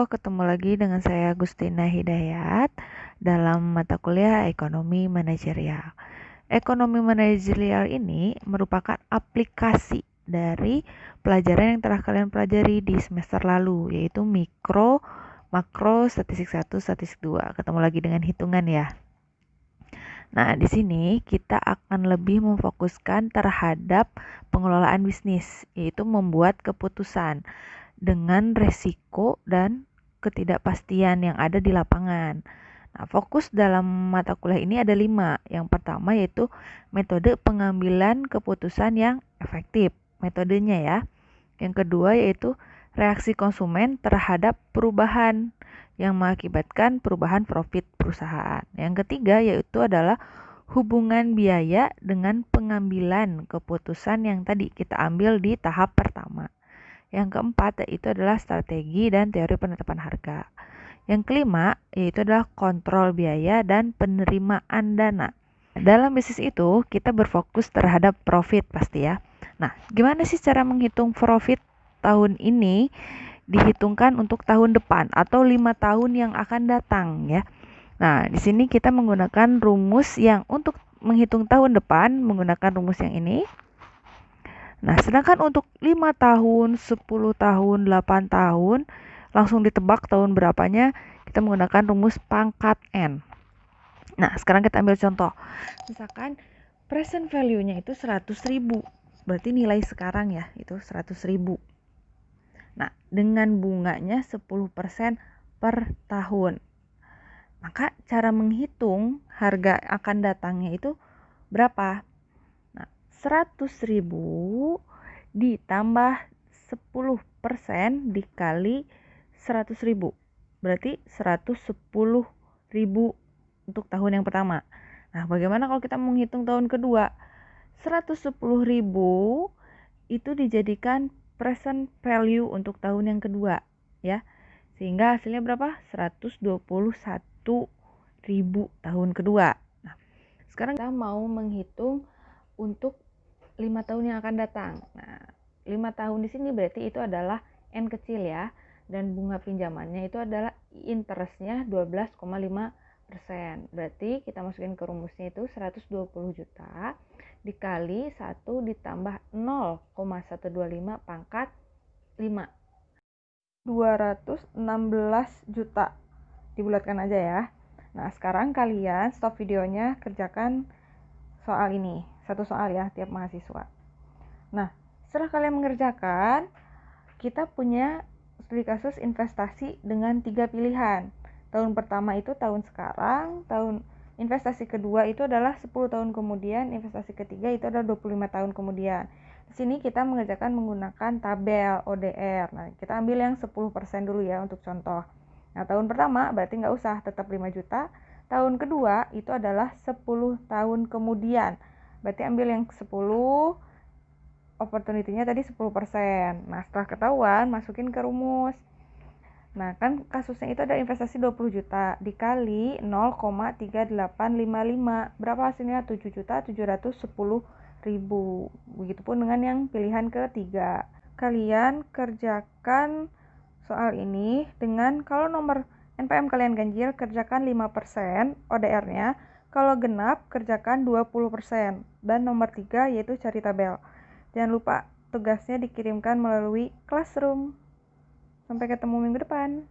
ketemu lagi dengan saya Gustina Hidayat dalam mata kuliah Ekonomi Manajerial. Ekonomi Manajerial ini merupakan aplikasi dari pelajaran yang telah kalian pelajari di semester lalu, yaitu mikro, makro, statistik 1, statistik 2. Ketemu lagi dengan hitungan ya. Nah, di sini kita akan lebih memfokuskan terhadap pengelolaan bisnis, yaitu membuat keputusan dengan resiko dan ketidakpastian yang ada di lapangan. Nah, fokus dalam mata kuliah ini ada 5. Yang pertama yaitu metode pengambilan keputusan yang efektif, metodenya ya. Yang kedua yaitu reaksi konsumen terhadap perubahan yang mengakibatkan perubahan profit perusahaan. Yang ketiga yaitu adalah hubungan biaya dengan pengambilan keputusan yang tadi kita ambil di tahap pertama. Yang keempat yaitu adalah strategi dan teori penetapan harga. Yang kelima yaitu adalah kontrol biaya dan penerimaan dana. Dalam bisnis itu kita berfokus terhadap profit pasti ya. Nah, gimana sih cara menghitung profit tahun ini dihitungkan untuk tahun depan atau 5 tahun yang akan datang ya. Nah, di sini kita menggunakan rumus yang untuk menghitung tahun depan menggunakan rumus yang ini. Nah, sedangkan untuk 5 tahun, 10 tahun, 8 tahun, langsung ditebak tahun berapanya, kita menggunakan rumus pangkat N. Nah, sekarang kita ambil contoh. Misalkan present value-nya itu 100.000. Berarti nilai sekarang ya, itu 100.000. Nah, dengan bunganya 10% per tahun. Maka cara menghitung harga akan datangnya itu berapa? Nah, 100.000 ditambah 10% dikali 100.000. Berarti 110.000 untuk tahun yang pertama. Nah, bagaimana kalau kita menghitung tahun kedua? 110.000 itu dijadikan present value untuk tahun yang kedua ya. Sehingga hasilnya berapa? 121.000 tahun kedua. Nah, sekarang kita mau menghitung untuk 5 tahun yang akan datang. Nah, 5 tahun di sini berarti itu adalah N kecil ya. Dan bunga pinjamannya itu adalah interestnya 12,5%. Berarti kita masukin ke rumusnya itu 120 juta dikali 1 ditambah 0,125 pangkat 5. 216 juta. Dibulatkan aja ya. Nah, sekarang kalian stop videonya, kerjakan soal ini. Satu soal ya, tiap mahasiswa. Nah, setelah kalian mengerjakan, kita punya studi kasus investasi dengan 3 pilihan. Tahun pertama itu tahun sekarang, tahun investasi kedua itu adalah 10 tahun kemudian, investasi ketiga itu adalah 25 tahun kemudian. Di sini kita mengerjakan menggunakan tabel ODR. Nah, kita ambil yang 10% dulu ya untuk contoh. Nah, tahun pertama berarti nggak usah, tetap 5 juta. Tahun kedua itu adalah 10 tahun kemudian. Berarti ambil yang 10, opportunity-nya tadi 10%. Nah, setelah ketahuan, masukin ke rumus. Nah, kan kasusnya itu ada investasi 20 juta dikali 0,3855. Berapa hasilnya? 7.710.000. Begitupun dengan yang pilihan ketiga. Kalian kerjakan soal ini dengan kalau nomor NPM kalian ganjil, kerjakan 5% ODR-nya. Kalau genap, kerjakan 20%. Dan nomor 3 yaitu cari tabel. Jangan lupa tugasnya dikirimkan melalui Classroom. Sampai ketemu minggu depan.